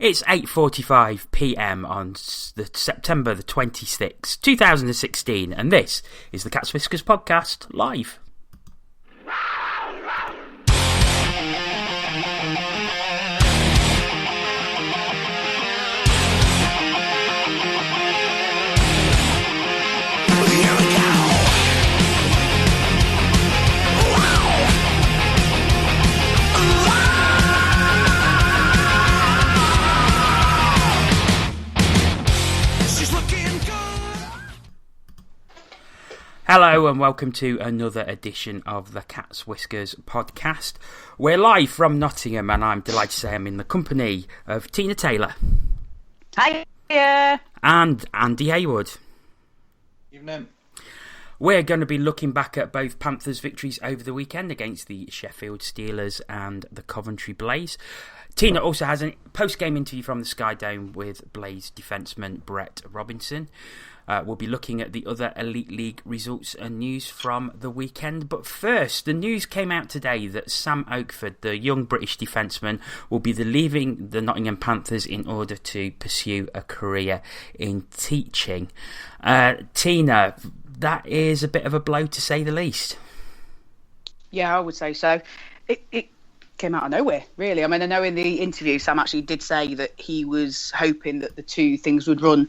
It's 8:45 p.m. on September the 26th, 2016, and this is the Cat's Whiskers podcast live. Hello and welcome to another edition of the Cat's Whiskers podcast. We're live from Nottingham and I'm delighted to say I'm in the company of Tina Taylor. Hi. And Andy Haywood. Evening. We're going to be looking back at both Panthers' victories over the weekend against the Sheffield Steelers and the Coventry Blaze. Tina also has a post-game interview from the Skydome with Blaze defenceman Brett Robinson. We'll be looking at the other Elite League results and news from the weekend. But first, the news came out today that Sam Oakford, the young British defenceman, will be leaving the Nottingham Panthers in order to pursue a career in teaching. Tina, that is a bit of a blow to say the least. Yeah, I would say so. It came out of nowhere, really. I mean, I know in the interview Sam actually did say that he was hoping that the two things would run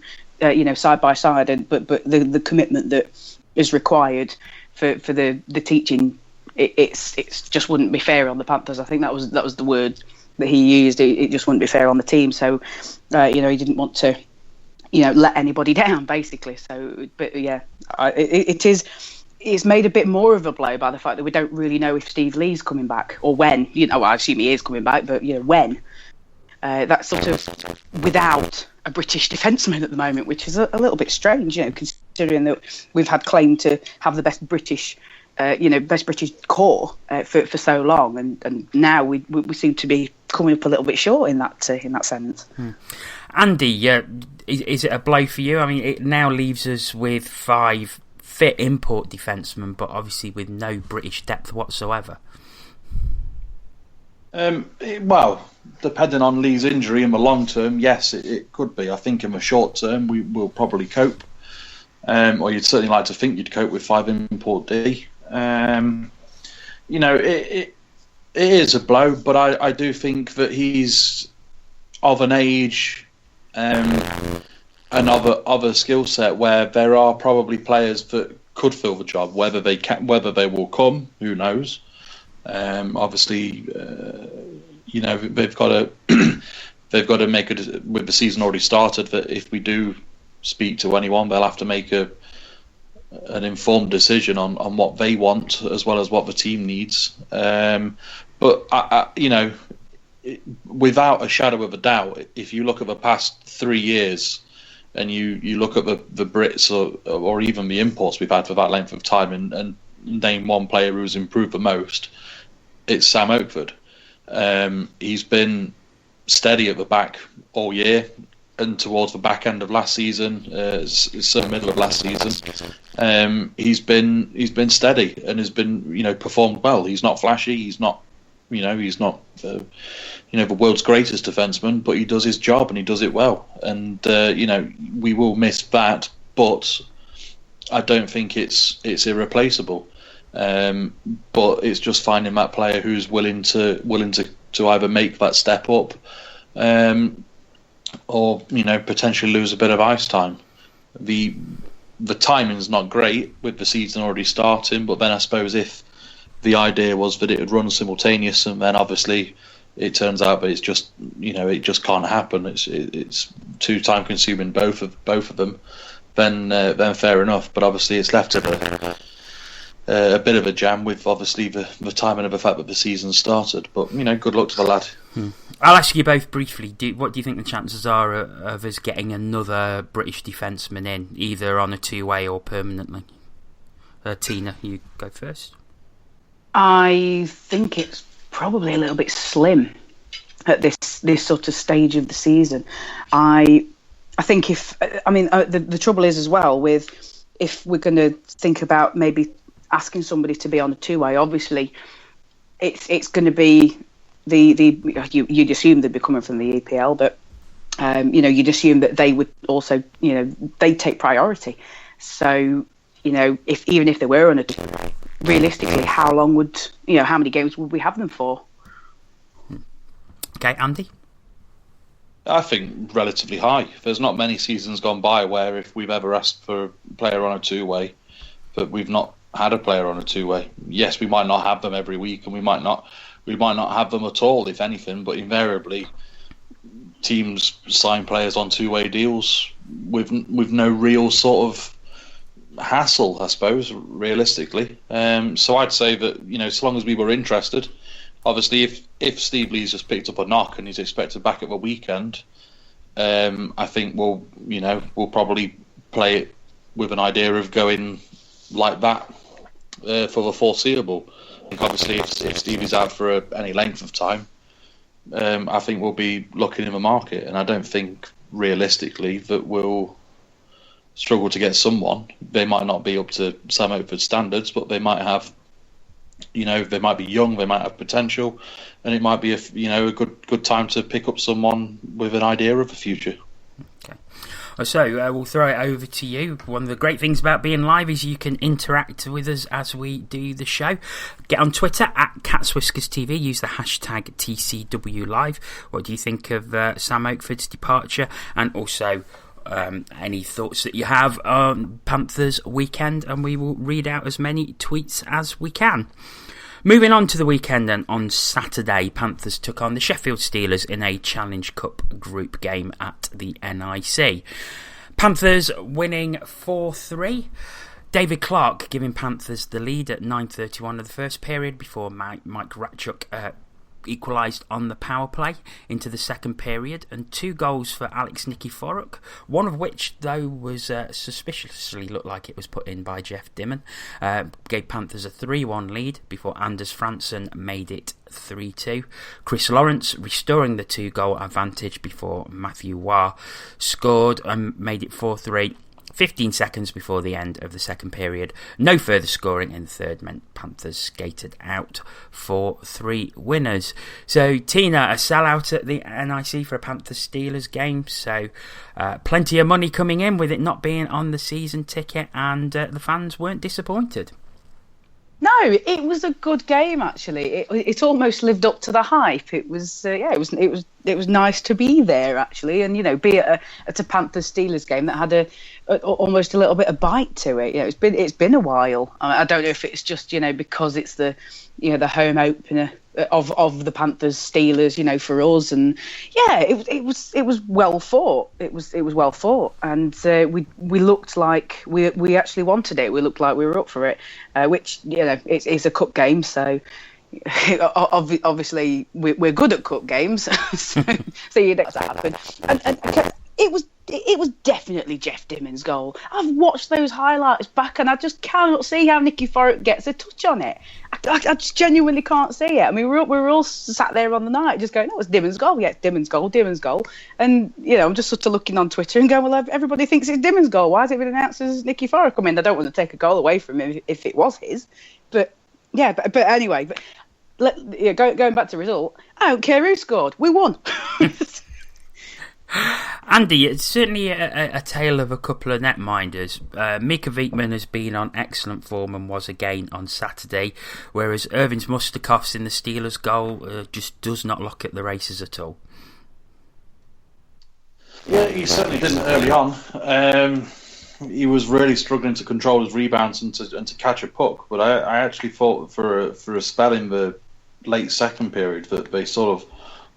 side by side, but the commitment that is required for the teaching, it's just wouldn't be fair on the Panthers. I think that was the word that he used. It just wouldn't be fair on the team. So, he didn't want to, let anybody down, basically. So, but yeah, it's made a bit more of a blow by the fact that we don't really know if Steve Lee's coming back or when. I assume he is coming back, but when. That's sort of without a British defenceman at the moment, which is a little bit strange, considering that we've had claim to have the best British core for so long, and now we seem to be coming up a little bit short in that sense. Andy, is it a blow for you? I mean, it now leaves us with 5 fit import defencemen, but obviously with no British depth whatsoever. Well, depending on Lee's injury in the long term, yes, it could be. I think in the short term, we will probably cope. Or you'd certainly like to think you'd cope with 5 import D. It is a blow, but I do think that he's of an age and of a skill set where there are probably players that could fill the job. Whether they will come, who knows. Obviously, they've got to make it with the season already started. That if we do speak to anyone, they'll have to make an informed decision on what they want as well as what the team needs. But without a shadow of a doubt, if you look at the past 3 years and you look at the Brits or even the imports we've had for that length of time and name one player who's improved the most, it's Sam Oakford. He's been steady at the back all year, and towards the back end of last season, the middle of last season, he's been steady and has been performed well. He's not flashy. He's not the world's greatest defenseman, but he does his job and he does it well. And we will miss that, but I don't think it's irreplaceable. But it's just finding that player who's willing to either make that step up, or potentially lose a bit of ice time. The timing's not great with the season already starting, but then I suppose if the idea was that it would run simultaneous, and then obviously it turns out that it's just it just can't happen. It's too time consuming both of them. Then fair enough. But obviously it's left it a bit of a jam with obviously the timing of the fact that the season started. But good luck to the lad. I'll ask you both briefly. What do you think the chances are of us getting another British defenceman in, either on a 2-way or permanently? Tina, you go first. I think it's probably a little bit slim at this sort of stage of the season. I think the trouble is as well with if we're going to think about maybe asking somebody to be on a 2-way, obviously it's going to be you'd assume they'd be coming from the EPL, but You'd assume that they would also, they'd take priority. So, even if they were on a two-way, realistically, how many games would we have them for? Okay, Andy? I think relatively high. There's not many seasons gone by where if we've ever asked for a player on a two-way, but we've not had a player on a two-way. Yes, we might not have them every week, and we might not have them at all, if anything. But invariably, teams sign players on two-way deals with no real sort of hassle, I suppose, realistically. So I'd say that so long as we were interested. Obviously, if Steve Lee's just picked up a knock and he's expected back at the weekend, I think we'll probably play it with an idea of going like that for the foreseeable. I think obviously if Stevie's out for any length of time, I think we'll be looking in the market, and I don't think realistically that we'll struggle to get someone. They might not be up to Sam Oakford's standards, but they might have. They might be young, they might have potential, and it might be a good time to pick up someone with an idea of the future. Okay. So we'll throw it over to you. One of the great things about being live is you can interact with us as we do the show. Get on Twitter at CatsWhiskersTV. Use the hashtag TCW Live. What do you think of Sam Oakford's departure? And also any thoughts that you have on Panthers weekend, and we will read out as many tweets as we can. Moving on to the weekend, and on Saturday, Panthers took on the Sheffield Steelers in a Challenge Cup group game at the NIC. Panthers winning 4-3. David Clark giving Panthers the lead at 9:31 of the first period before Mike Ratchuk equalised on the power play into the second period, and 2 goals for Alex Nikiforuk, one of which though was suspiciously looked like it was put in by Jeff Dimon, gave Panthers a 3-1 lead before Anders Franson made it 3-2. Chris Lawrence restoring the 2-goal advantage before Matthew Waugh scored and made it 4-3. 15 seconds before the end of the second period. No further scoring in the third meant Panthers skated out for 3 winners. So, Tina, a sellout at the NIC for a Panthers-Steelers game. So, plenty of money coming in with it not being on the season ticket, and the fans weren't disappointed. No, it was a good game actually. It almost lived up to the hype. It was it was nice to be there actually, and be at a Panthers Steelers game that had almost a little bit of bite to it. It's been a while. I don't know if it's just because it's the the home opener of the Panthers Steelers for us, and it was well fought. It was well fought, and we looked like we actually wanted it. We looked like we were up for it, which it's a cup game, so obviously we're good at cup games, so you'd expect that happen. And it was definitely Jeff Dimon's goal. I've watched those highlights back, and I just cannot see how Nikiforuk gets a touch on it. I just genuinely can't see it. I mean, we were all sat there on the night just going, "No, it's Dimon's goal. Yeah, it's Dimon's goal." And I'm just sort of looking on Twitter and going, "Well, everybody thinks it's Dimon's goal. Why has it been announced as Nikiforuk?" I mean, I don't want to take a goal away from him if it was his, but anyway. Going back to result, I don't care who scored. We won. Andy, it's certainly a tale of a couple of netminders. Mika Viekman has been on excellent form and was again on Saturday, whereas Irvin's Mustaches in the Steelers' goal just does not look at the races at all. Yeah, he certainly didn't early on. He was really struggling to control his rebounds and to catch a puck. But I actually thought for a spell in the late second period that they sort of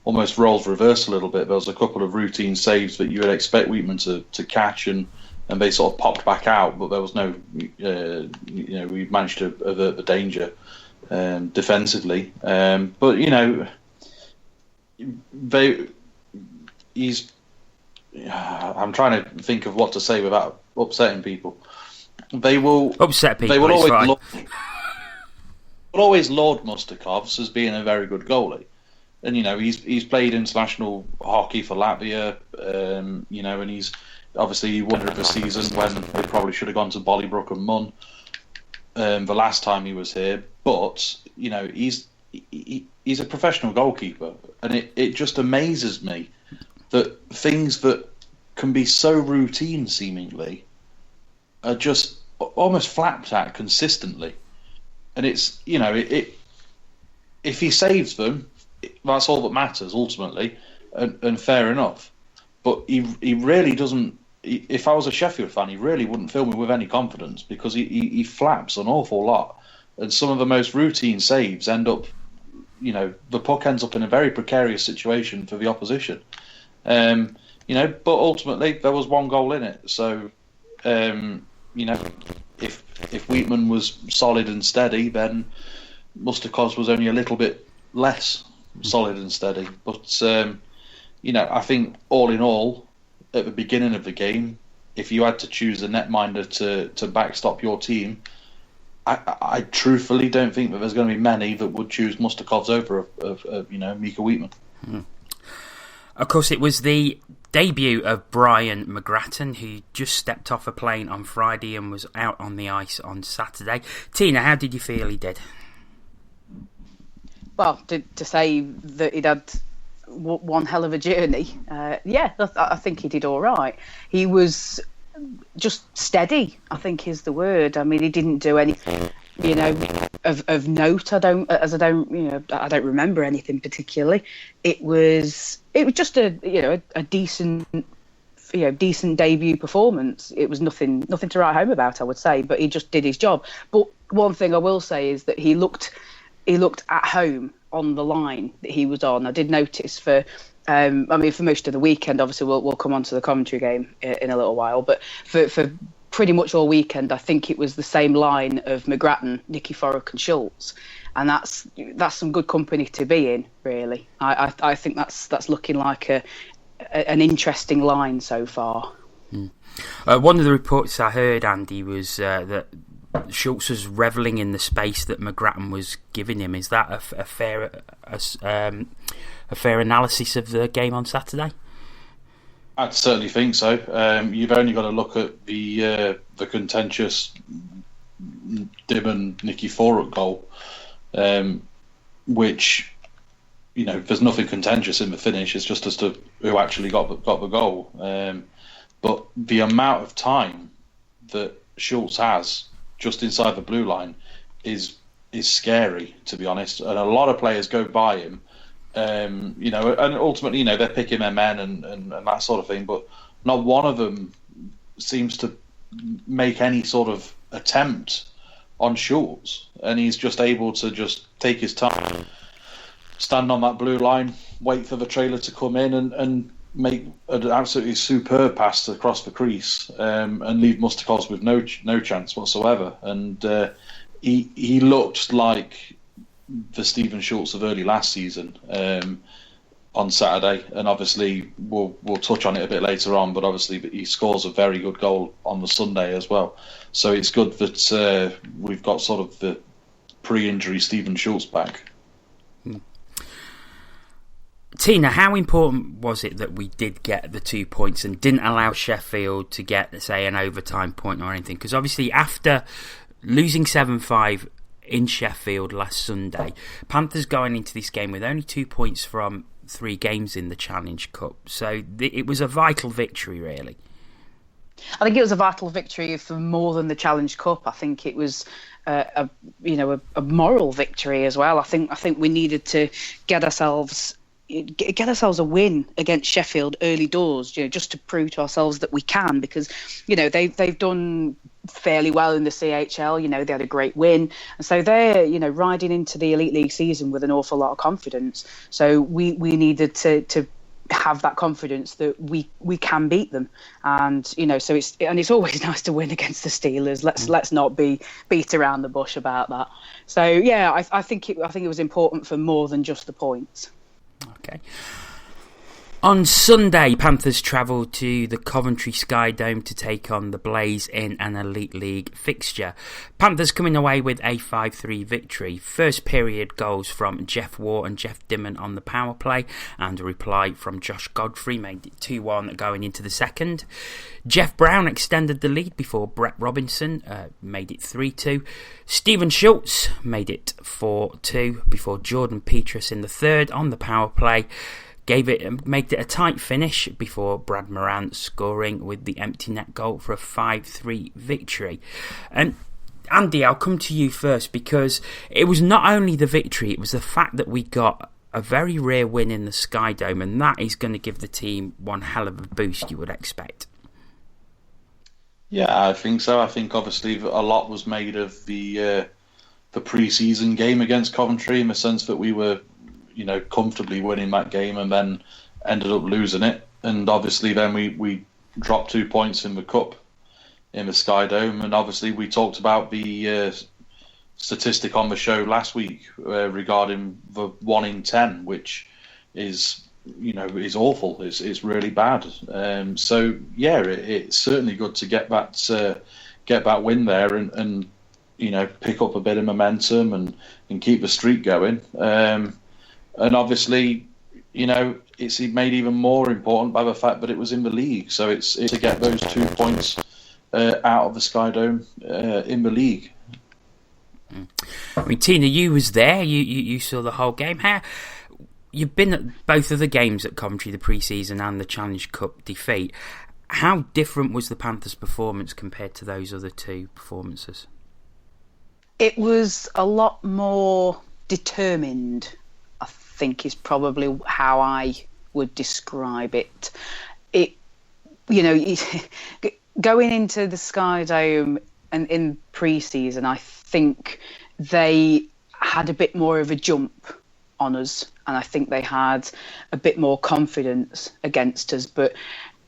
almost roles reversed a little bit. There was a couple of routine saves that you would expect Wheatman to catch, and they sort of popped back out, but there was no, we managed to avert the danger defensively. But I'm trying to think of what to say without upsetting people. They will upset people. They will always laud Mustaches as being a very good goalie. And he's played international hockey for Latvia, and he's obviously won of the season when they probably should have gone to Bollybrook and Munn the last time he was here. But he's a professional goalkeeper, and it just amazes me that things that can be so routine seemingly are just almost flapped at consistently. And it's, if he saves them, that's all that matters ultimately, and fair enough. But he really doesn't. If I was a Sheffield fan, he really wouldn't fill me with any confidence, because he flaps an awful lot, and some of the most routine saves end up, the puck ends up in a very precarious situation for the opposition. But ultimately there was one goal in it. So, if Wheatman was solid and steady, then Mustaches was only a little bit less solid and steady. But I think all in all, at the beginning of the game, if you had to choose a netminder to backstop your team, I truthfully don't think that there's going to be many that would choose Mustaches over Mika Wheatman. Of course, it was the debut of Brian McGrattan, who just stepped off a plane on Friday and was out on the ice on Saturday. Tina, how did you feel he did? Well, to say that he'd had one hell of a journey, I think he did all right. He was just steady, I think is the word. I mean, he didn't do anything, of note. I don't remember anything particularly. It was just a decent debut performance. It was nothing to write home about, I would say, but he just did his job. But one thing I will say is that he looked at home on the line that he was on. I did notice for most of the weekend. Obviously, we'll come on to the Coventry game in a little while, but for pretty much all weekend, I think it was the same line of McGrattan, Nikiforuk and Schultz, and that's some good company to be in, really. I think that's looking like an interesting line so far. One of the reports I heard, Andy, was that Schultz was revelling in the space that McGrattan was giving him. Is that a fair analysis of the game on Saturday? I'd certainly think so. You've only got to look at the contentious Dimon Nikiforuk goal, which there's nothing contentious in the finish. It's just as to who actually got the goal. But the amount of time that Schultz has just inside the blue line is scary, to be honest. And a lot of players go by him. And ultimately, they're picking their men and that sort of thing, but not one of them seems to make any sort of attempt on Schultz, and he's just able to just take his time, stand on that blue line, wait for the trailer to come in and make an absolutely superb pass across the crease, and leave Mustaches with no chance whatsoever. And he looked like the Stephen Schultz of early last season on Saturday, and obviously we'll touch on it a bit later on, but obviously he scores a very good goal on the Sunday as well. So it's good that we've got sort of the pre-injury Stephen Schultz back. Tina, how important was it that we did get the 2 points and didn't allow Sheffield to get, say, an overtime point or anything? Because obviously after losing 7-5 in Sheffield last Sunday, Panthers going into this game with only 2 points from 3 games in the Challenge Cup. So it was a vital victory, really. I think it was a vital victory for more than the Challenge Cup. I think it was a moral victory as well. I think we needed to get ourselves a win against Sheffield early doors, just to prove to ourselves that we can, because they've done fairly well in the CHL. They had a great win, and so they're riding into the Elite League season with an awful lot of confidence. So we needed to have that confidence that we can beat them, and so it's always nice to win against the Steelers. Let's not beat around the bush about that. So yeah, I think it was important for more than just the points. Okay. On Sunday, Panthers travelled to the Coventry Skydome to take on the Blaze in an Elite League fixture. Panthers coming away with a 5-3 victory. First period goals from Jeff Waugh and Jeff Dimon on the power play, and a reply from Josh Godfrey made it 2-1 going into the second. Jeff Brown extended the lead before Brett Robinson made it 3-2. Stephen Schultz made it 4-2 before Jordan Petrus in the third on the power play made it a tight finish before Brad Morant scoring with the empty net goal for a 5-3 victory. And Andy, I'll come to you first, because it was not only the victory, it was the fact that we got a very rare win in the Skydome, and that is going to give the team one hell of a boost, you would expect. Yeah, I think so. I think obviously a lot was made of the pre-season game against Coventry, in the sense that we were, comfortably winning that game and then ended up losing it. And obviously then we dropped 2 points in the cup in the Skydome. And obviously we talked about the statistic on the show last week regarding the 1 in 10, which is awful. It's really bad. So yeah, it's certainly good to get that win there and pick up a bit of momentum and keep the streak going. And obviously, it's made even more important by the fact that it was in the league. So it's to get those 2 points out of the Skydome in the league. I mean, Tina, you was there. You saw the whole game. You've been at both of the games at Coventry, the pre-season and the Challenge Cup defeat. How different was the Panthers' performance compared to those other two performances? It was a lot more determined, I think, is probably how I would describe it. Going into the Skydome and in pre-season, I think they had a bit more of a jump on us, and I think they had a bit more confidence against us. But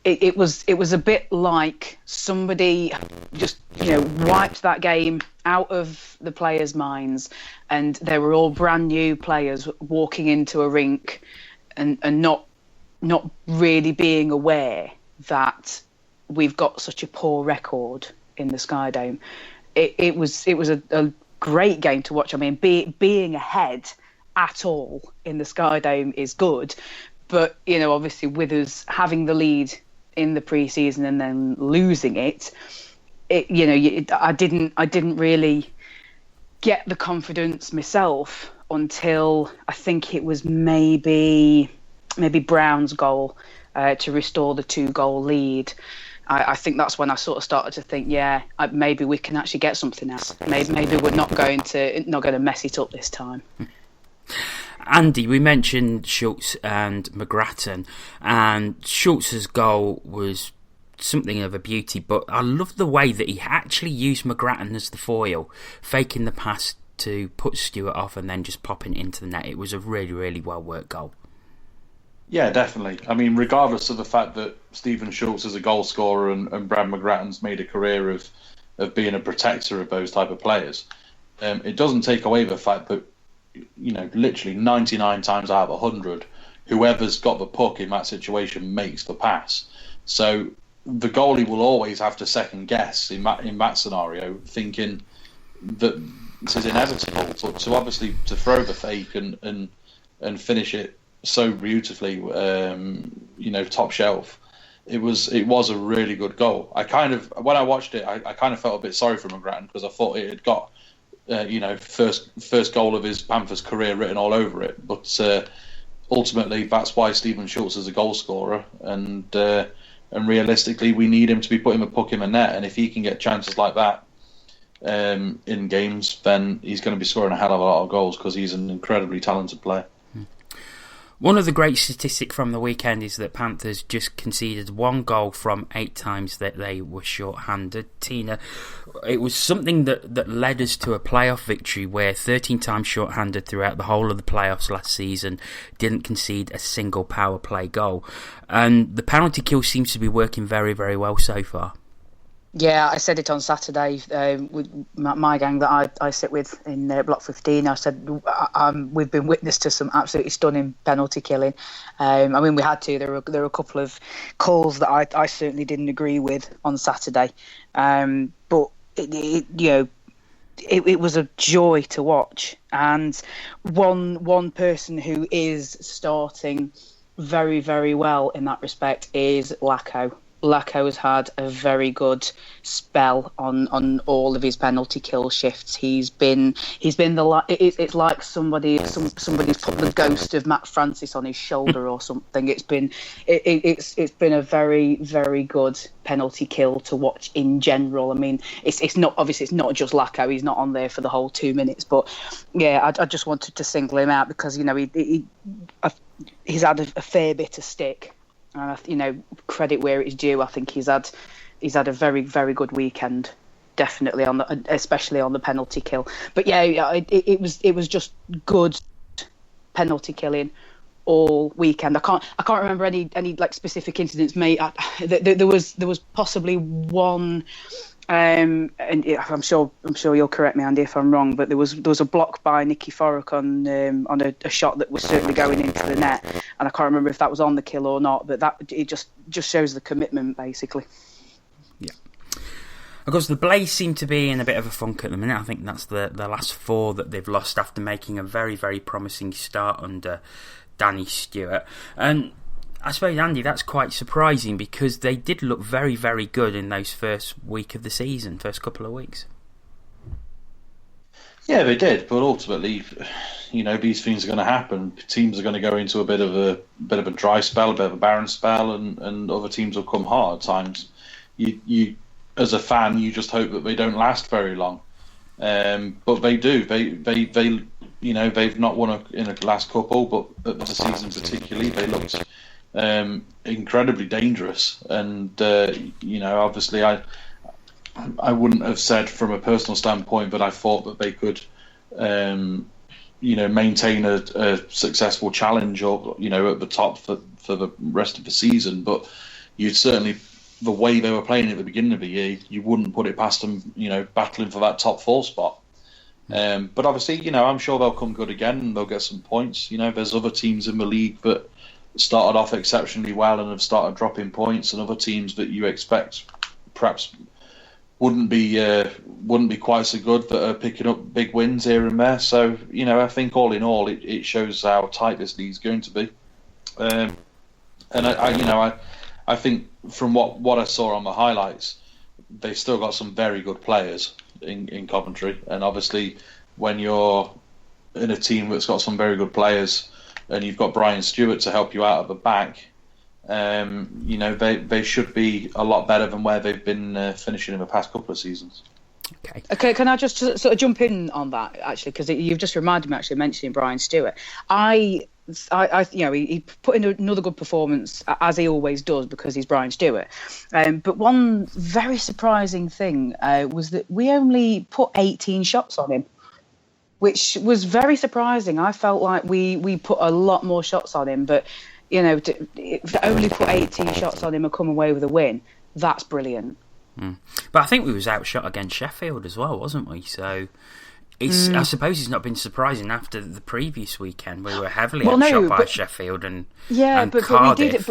it was a bit like somebody just wiped that game out of the players' minds, and they were all brand new players walking into a rink and not really being aware that we've got such a poor record in the Skydome. It was a great game to watch. I mean, being ahead at all in the Skydome is good, but obviously with us having the lead in the pre-season and then losing it, I didn't really get the confidence myself until I think it was maybe Brown's goal to restore the 2-goal lead. I think that's when I sort of started to think, maybe we can actually get something else. Maybe we're not going to mess it up this time. Andy, we mentioned Schultz and McGrattan, and Schultz's goal was something of a beauty, but I love the way that he actually used McGrattan as the foil, faking the pass to put Stewart off and then just popping it into the net. It was a really, really well-worked goal. Yeah, definitely. I mean, regardless of the fact that Stephen Schultz is a goal scorer and Brad McGrattan's made a career of being a protector of those type of players, it doesn't take away the fact that literally 99 times out of 100, whoever's got the puck in that situation makes the pass. So the goalie will always have to second guess in that scenario, thinking that this is inevitable. So obviously to throw the fake and finish it so beautifully, top shelf. It was a really good goal. When I watched it, I kind of felt a bit sorry for McGrattan, because I thought it had got first goal of his Panthers career written all over it. But ultimately, that's why Stephen Schultz is a goal scorer, and realistically, we need him to be putting the puck in the net. And if he can get chances like that in games, then he's going to be scoring a hell of a lot of goals, because he's an incredibly talented player. One of the great statistics from the weekend is that Panthers just conceded 1 goal from 8 times that they were short-handed. Tina, it was something that led us to a playoff victory where 13 times short-handed throughout the whole of the playoffs last season didn't concede a single power play goal. And the penalty kill seems to be working very, very well so far. Yeah, I said it on Saturday with my gang that I sit with in Block 15. I said we've been witness to some absolutely stunning penalty killing. I mean, we had to. There were a couple of calls that I certainly didn't agree with on Saturday, but it was a joy to watch. And one person who is starting very, very well in that respect is Lacko. Lacko has had a very good spell on all of his penalty kill shifts. It's like somebody's put the ghost of Matt Francis on his shoulder or something. It's been a very, very good penalty kill to watch in general. I mean, it's not just Lacko. He's not on there for the whole 2 minutes, but yeah, I just wanted to single him out because he's had a fair bit of stick. Credit where it's due. I think he's had a very, very good weekend, definitely especially on the penalty kill. But yeah, it was just good penalty killing all weekend. I can't remember any like specific incidents. There was possibly one. And I'm sure you'll correct me, Andy, if I'm wrong. But there was a block by Nicky Forrick on a shot that was certainly going into the net, and I can't remember if that was on the kill or not. But it just shows the commitment, basically. Yeah. Of course, the Blaze seem to be in a bit of a funk at the minute. I think that's the last 4 that they've lost after making a very, very promising start under Danny Stewart. And I suppose, Andy, that's quite surprising because they did look very, very good in those first week of the season, first couple of weeks. Yeah, they did, but ultimately, these things are going to happen. Teams are going to go into a bit of a dry spell, a bit of a barren spell, and other teams will come hard at times. You as a fan, you just hope that they don't last very long, but they do. They've not won in the last couple, but at the season particularly, they looked incredibly dangerous, and obviously I wouldn't have said from a personal standpoint that I thought that they could maintain a successful challenge or at the top for the rest of the season, but you'd certainly, the way they were playing at the beginning of the year, you wouldn't put it past them battling for that top 4 spot. But obviously, I'm sure they'll come good again and they'll get some points. There's other teams in the league that started off exceptionally well and have started dropping points, and other teams that you expect perhaps wouldn't be quite so good that are picking up big wins here and there. So I think all in all, it shows how tight this league's going to be. And I think from what I saw on the highlights, they've still got some very good players in Coventry, and obviously when you're in a team that's got some very good players and you've got Brian Stewart to help you out at the back, they should be a lot better than where they've been finishing in the past couple of seasons. Okay, can I just sort of jump in on that, actually, because you've just reminded me, actually, mentioning Brian Stewart. He put in another good performance, as he always does, because he's Brian Stewart. But one very surprising thing was that we only put 18 shots on him, which was very surprising. I felt like we put a lot more shots on him, but to only put 18 shots on him and come away with a win, that's brilliant. But I think we was outshot against Sheffield as well, wasn't we? So I suppose it's not been surprising after the previous weekend. We were heavily outshot by Sheffield and Cardiff.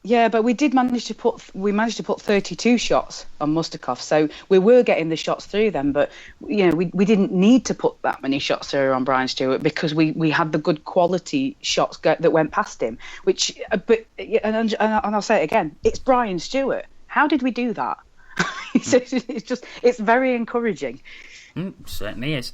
But we managed to put 32 shots on Mustaches, so we were getting the shots through them. But we didn't need to put that many shots through on Brian Stewart because we had the good quality shots that went past him. And I'll say it again, it's Brian Stewart. How did we do that? It's very encouraging. Certainly is.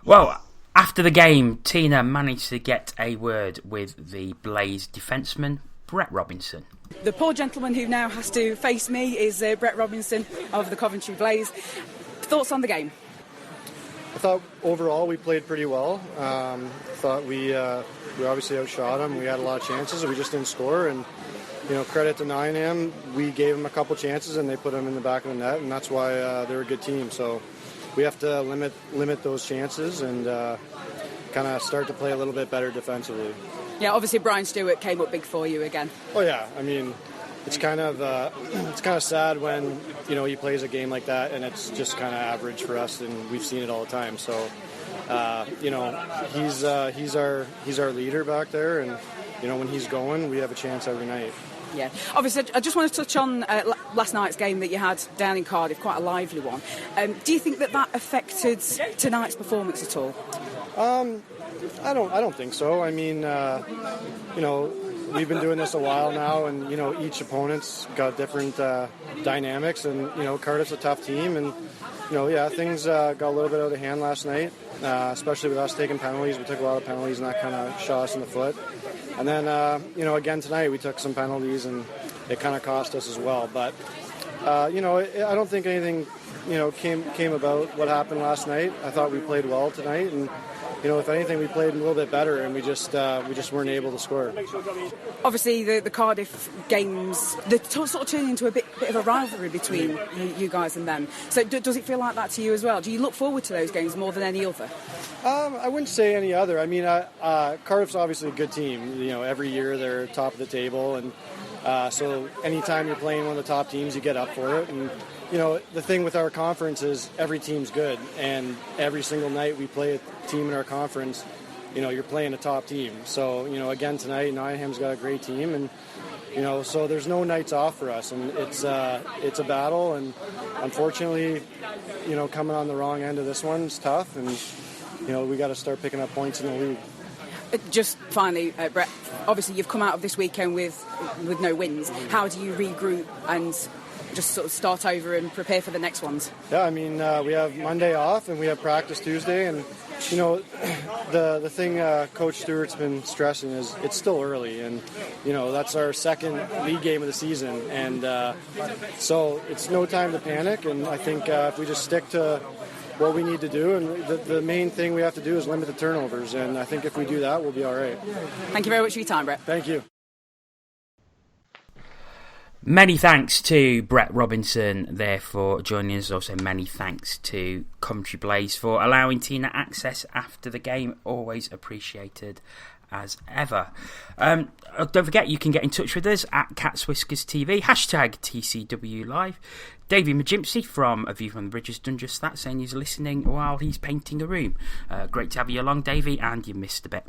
Well, after the game, Tina managed to get a word with the Blaze defenceman, Brett Robinson. The poor gentleman who now has to face me is Brett Robinson of the Coventry Blaze. Thoughts on the game? I thought overall we played pretty well. Thought we obviously outshot them. We had a lot of chances, we just didn't score. And credit to Nottingham, we gave them a couple chances and they put them in the back of the net, and that's why they're a good team. So we have to limit those chances and kind of start to play a little bit better defensively. Yeah, obviously Brian Stewart came up big for you again. Oh yeah, I mean, it's kind of sad when he plays a game like that and it's just kind of average for us, and we've seen it all the time. So he's our leader back there, and when he's going, we have a chance every night. Yeah, obviously, I just want to touch on last night's game that you had down in Cardiff, quite a lively one. Do you think that affected tonight's performance at all? I don't think so. I mean, we've been doing this a while now, and each opponent's got different dynamics, and Cardiff's a tough team, and things got a little bit out of hand last night, especially with us taking penalties. We took a lot of penalties, and that kind of shot us in the foot. And then again tonight we took some penalties, and it kind of cost us as well. But I don't think anything came about what happened last night. I thought we played well tonight, and if anything, we played a little bit better, and we just weren't able to score. Obviously, the Cardiff games, they sort of turn into a bit of a rivalry between you guys and them. So does it feel like that to you as well? Do you look forward to those games more than any other? I wouldn't say any other. I mean, Cardiff's obviously a good team. Every year they're top of the table, and so anytime you're playing one of the top teams, you get up for it. And the thing with our conference is every team's good, and every single night we play a team in our conference, you're playing a top team. So, again tonight, Nottingham's got a great team, and so there's no nights off for us, and it's a battle, and unfortunately, coming on the wrong end of this one's tough, and we got to start picking up points in the league. Just finally, Brett, obviously you've come out of this weekend with no wins. How do you regroup and just sort of start over and prepare for the next ones? Yeah, I mean, we have Monday off and we have practice Tuesday, and the thing Coach Stewart's been stressing is it's still early, and that's our second league game of the season, and so it's no time to panic. And I think if we just stick to what we need to do, and the main thing we have to do is limit the turnovers, and I think if we do that, we'll be all right. Thank you very much for your time, Brett. Thank you. Many thanks to Brett Robinson there for joining us. Also, many thanks to Coventry Blaze for allowing Tina access after the game. Always appreciated as ever. Don't forget, you can get in touch with us at Cats Whiskers TV, hashtag TCW Live. Davey Magimsey from A View from the Bridge has done just that, saying he's listening while he's painting a room. Great to have you along, Davey, and you missed a bit.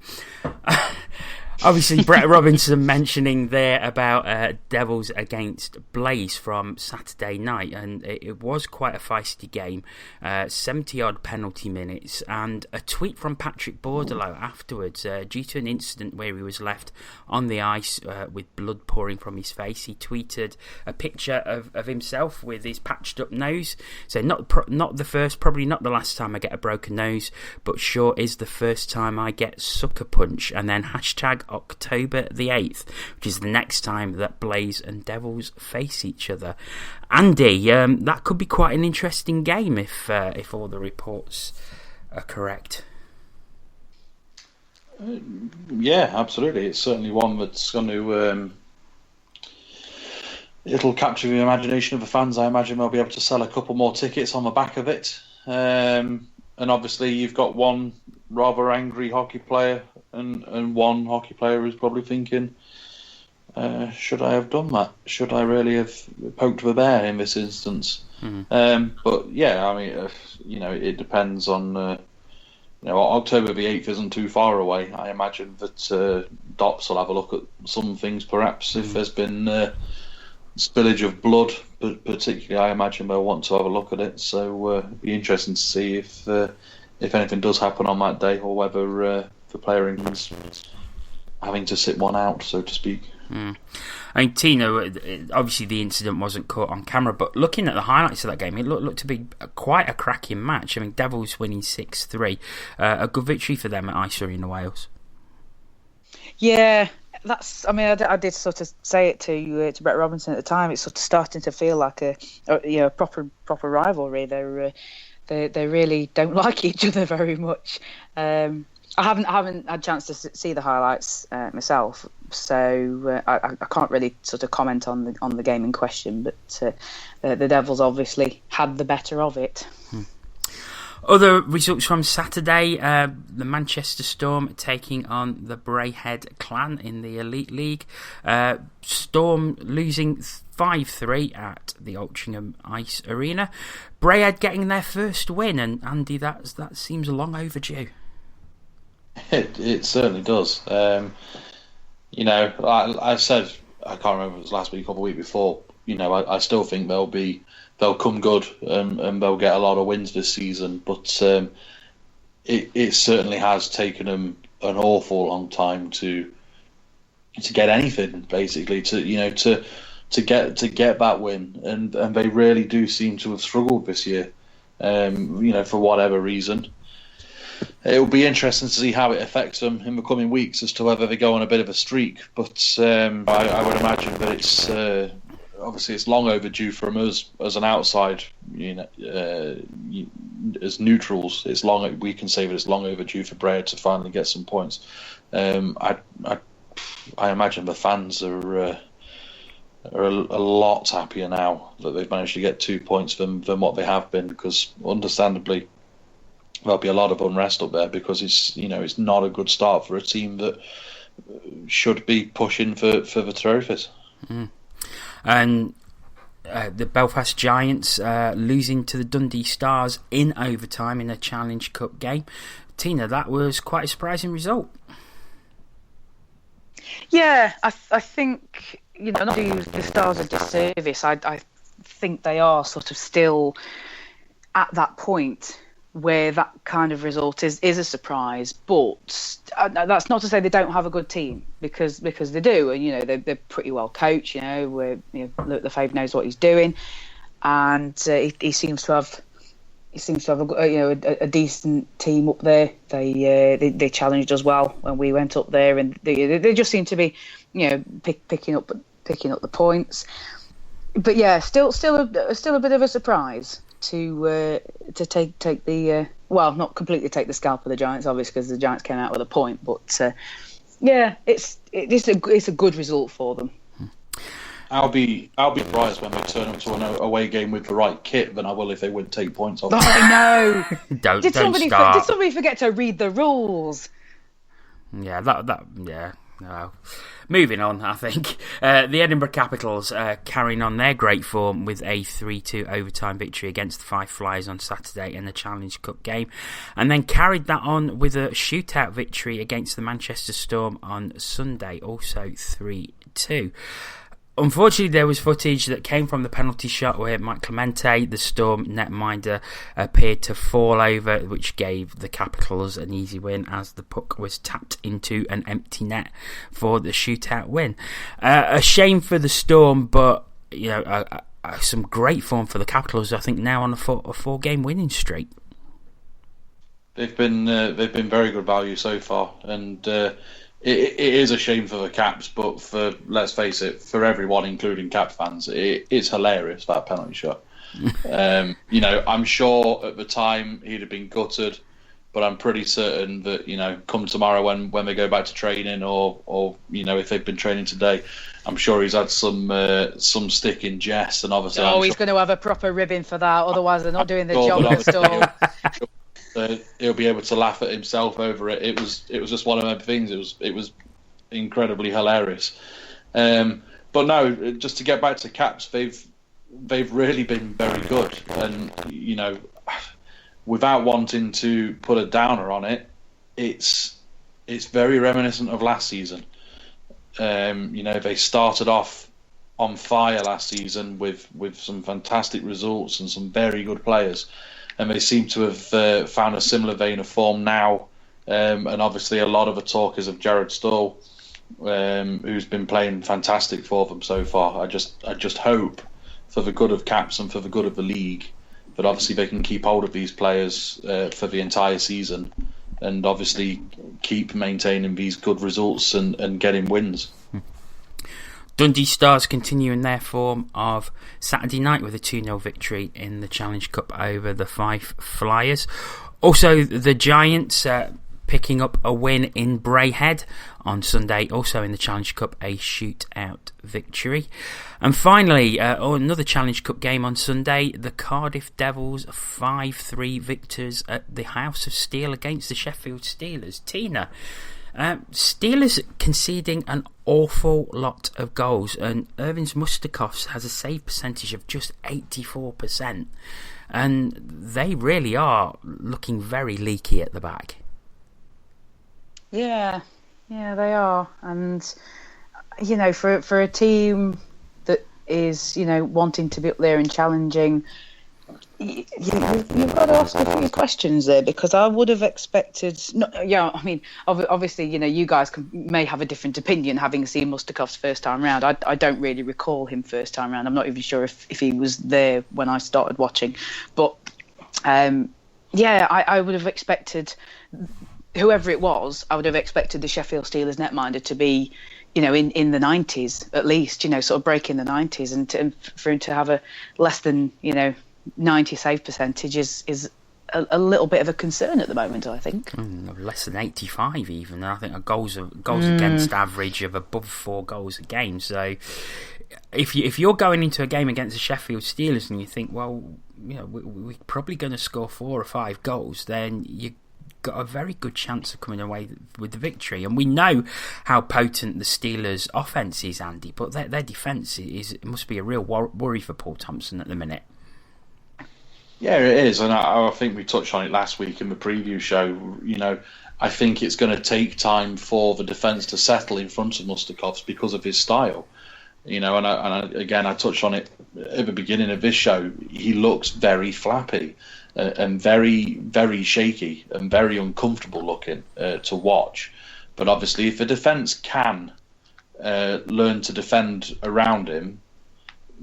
Obviously, Brett Robinson mentioning there about Devils against Blaze from Saturday night, and it was quite a feisty game, 70-odd penalty minutes, and a tweet from Patrick Bordelow afterwards, due to an incident where he was left on the ice with blood pouring from his face. He tweeted a picture of himself with his patched up nose, so not the first, probably not the last time I get a broken nose, but sure is the first time I get sucker punch, and then hashtag October the 8th, which is the next time that Blaze and Devils face each other. Andy, that could be quite an interesting game if all the reports are correct. Yeah, absolutely. It's certainly one that's going to it'll capture the imagination of the fans. I imagine they'll be able to sell a couple more tickets on the back of it. And obviously you've got one rather angry hockey player and one hockey player who's probably thinking, should I have done that? Should I really have poked the bear in this instance? Mm-hmm. But yeah, I mean, it depends on... October the 8th isn't too far away. I imagine that DOPS will have a look at some things, perhaps, if there's been spillage of blood, but particularly I imagine they'll want to have a look at it. So it'll be interesting to see if anything does happen on that day, or whether the player is having to sit one out, so to speak. I mean, Tina, obviously the incident wasn't caught on camera, but looking at the highlights of that game, it looked to be quite a cracking match. I mean, Devils winning 6-3, a good victory for them at Ice Arena, Wales. Yeah, that's. I mean, I did sort of say it to Brett Robinson at the time. It's sort of starting to feel like a proper rivalry. They really don't like each other very much. I haven't had a chance to see the highlights myself, so I can't really sort of comment on the game in question. But the Devils obviously had the better of it. Other results from Saturday: the Manchester Storm taking on the Braehead Clan in the Elite League. Storm losing 5-3 at the Altrincham Ice Arena. Braehead getting their first win, and Andy, that seems long overdue. It certainly does. I said, I can't remember if it was last week or the week before, I still think they'll come good and they'll get a lot of wins this season, but it certainly has taken them an awful long time to get anything, basically, to get that win, and they really do seem to have struggled this year, for whatever reason. It will be interesting to see how it affects them in the coming weeks as to whether they go on a bit of a streak. But I would imagine that it's obviously it's long overdue from us as an outside, as neutrals. We can say that it's long overdue for Bray to finally get some points. I imagine the fans are a lot happier now that they've managed to get 2 points than what they have been, because understandably there'll be a lot of unrest up there, because it's not a good start for a team that should be pushing for the trophies. And the Belfast Giants losing to the Dundee Stars in overtime in a Challenge Cup game. Tina, that was quite a surprising result. Yeah, I think, not to do the Stars a disservice, I think they are sort of still at that point where that kind of result is a surprise. But that's not to say they don't have a good team, because they do, and they're pretty well coached. Luke Lefebvre knows what he's doing, and he seems to have a decent team up there. They challenged us well when we went up there, and they just seem to be picking up the points. But yeah, still a bit of a surprise to take the not completely take the scalp of the Giants, obviously, because the Giants came out with a point. But it's a good result for them. I'll be surprised when they turn up to an away game with the right kit than I will if they wouldn't take points off. I know. Did somebody forget to read the rules? Yeah, yeah. No. Moving on, I think. The Edinburgh Capitals carrying on their great form with a 3-2 overtime victory against the Fife Flyers on Saturday in the Challenge Cup game, and then carried that on with a shootout victory against the Manchester Storm on Sunday, also 3-2. Unfortunately, there was footage that came from the penalty shot where Mike Clemente, the Storm netminder, appeared to fall over, which gave the Capitals an easy win as the puck was tapped into an empty net for the shootout win. A shame for the Storm, but some great form for the Capitals. I think now on a four-game winning streak. They've been very good value so far, and it is a shame for the Caps, but let's face it, for everyone, including Cap fans, it's hilarious, that penalty shot. I'm sure at the time he'd have been gutted, but I'm pretty certain that come tomorrow when they go back to training, or if they've been training today, I'm sure he's had some stick in jest, and obviously he's going to have a proper ribbon for that. Otherwise, they're not doing the job at Storm. He'll be able to laugh at himself over it. It was just one of them things. It was incredibly hilarious. But no, just to get back to Caps, they've really been very good, and without wanting to put a downer on it, it's very reminiscent of last season. They started off on fire last season with some fantastic results and some very good players. And they seem to have found a similar vein of form now. And obviously a lot of the talk is of Jared Stoll, who's been playing fantastic for them so far. I just hope, for the good of Caps and for the good of the league, that obviously they can keep hold of these players for the entire season, and obviously keep maintaining these good results and getting wins. Dundee Stars continuing their form of Saturday night with a 2-0 victory in the Challenge Cup over the Fife Flyers. Also, the Giants picking up a win in Braehead on Sunday, also in the Challenge Cup, a shootout victory. And finally, another Challenge Cup game on Sunday, the Cardiff Devils 5-3 victors at the House of Steel against the Sheffield Steelers. Tina, Steelers conceding an awful lot of goals, and Irving's Mustaches has a save percentage of just 84%, and they really are looking very leaky at the back. Yeah, they are, and for a team that is wanting to be up there and challenging You've got to ask a few questions there, because I would have expected. Obviously, you guys may have a different opinion having seen Mustaches first time round. I don't really recall him first time round. I'm not even sure if he was there when I started watching. But I would have expected, whoever it was, I would have expected the Sheffield Steelers netminder to be, in the 90s at least, sort of breaking the 90s, and for him to have a less than, 90 save percentage is a little bit of a concern at the moment, I think. Less than 85 even. I think a goals against average of above 4 goals a game. So if you're going into a game against the Sheffield Steelers and you think, well, we're probably going to score 4 or 5 goals, then you got a very good chance of coming away with the victory. And we know how potent the Steelers' offence is, Andy, but their defence must be a real worry for Paul Thompson at the minute. Yeah, it is, and I think we touched on it last week in the preview show. I think it's going to take time for the defence to settle in front of Mustaches because of his style. And I touched on it at the beginning of this show. He looks very flappy and very, very shaky and very uncomfortable looking to watch. But obviously, if the defence can learn to defend around him,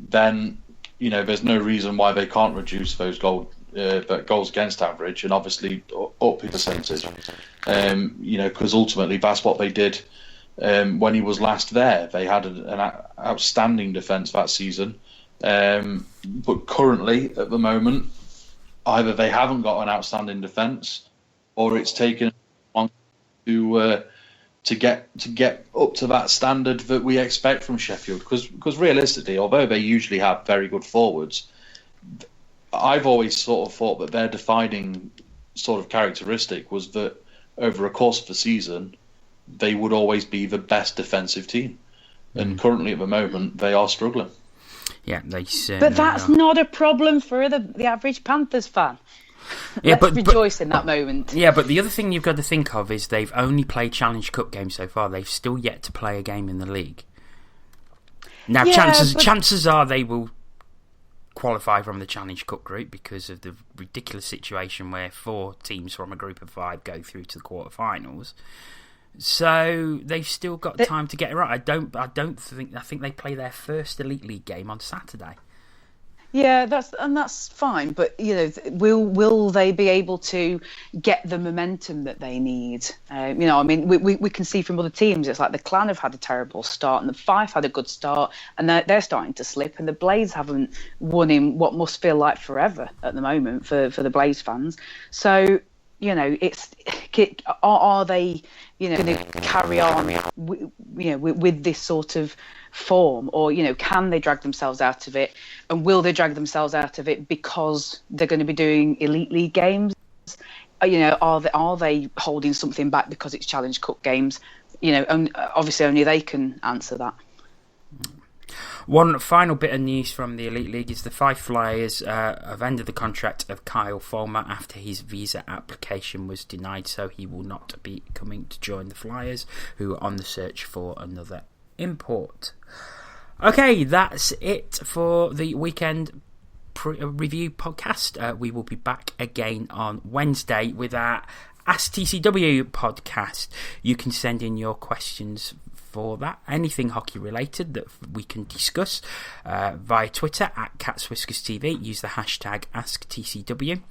then there's no reason why they can't reduce those goals against average and obviously up his percentage. Because ultimately that's what they did when he was last there. They had an outstanding defence that season. But currently, at the moment, either they haven't got an outstanding defence or it's taken long to get up to that standard that we expect from Sheffield. Because realistically, although they usually have very good forwards, I've always sort of thought that their defining sort of characteristic was that over a course of the season, they would always be the best defensive team. And currently at the moment, they are struggling. Yeah, they certainly But that's not a problem for the average Panthers fan. Yeah, Let's rejoice in that moment. Yeah, but the other thing you've got to think of is they've only played Challenge Cup games so far. They've still yet to play a game in the league. Now, chances are they will qualify from the Challenge Cup group because of the ridiculous situation where 4 teams from a group of 5 go through to the quarterfinals. So they've still got time to get it right. I think they play their first Elite League game on Saturday. Yeah, that's fine, but will they be able to get the momentum that they need? We can see from other teams. It's like the Clan have had a terrible start, and the Fife had a good start, and they're starting to slip. And the Blaze haven't won in what must feel like forever at the moment for the Blaze fans. So are they going to carry on with this sort of form, or can they drag themselves out of it, and will they drag themselves out of it because they're going to be doing Elite League games? Are they holding something back because it's Challenge Cup games? Obviously only they can answer that. One final bit of news from the Elite League is the Fife Flyers have ended the contract of Kyle Fulmer after his visa application was denied, so he will not be coming to join the Flyers, who are on the search for another import. Okay, that's it for the Weekend Review Podcast. We will be back again on Wednesday with our Ask TCW podcast. You can send in your questions for that, anything hockey related that we can discuss via Twitter at CatsWhiskersTV. Use the hashtag AskTCW.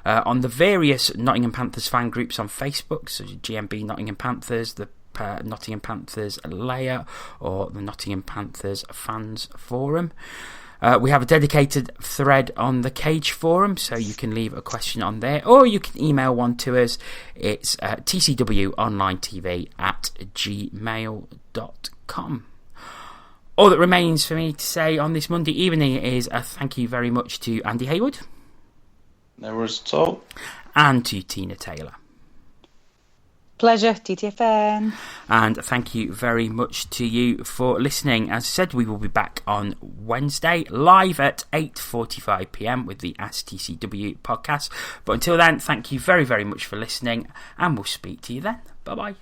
On the various Nottingham Panthers fan groups on Facebook, so GMB Nottingham Panthers, the Nottingham Panthers Layer, or the Nottingham Panthers Fans Forum. We have a dedicated thread on the Cage Forum, so you can leave a question on there, or you can email one to us. It's tcwonlinetv@gmail.com. All that remains for me to say on this Monday evening is a thank you very much to Andy Haywood. No worries at all. And to Tina Taylor. Pleasure, TTFN. And thank you very much to you for listening. As I said, we will be back on Wednesday, live at 8:45pm with the Ask TCW podcast. But until then, thank you very, very much for listening, and we'll speak to you then. Bye-bye.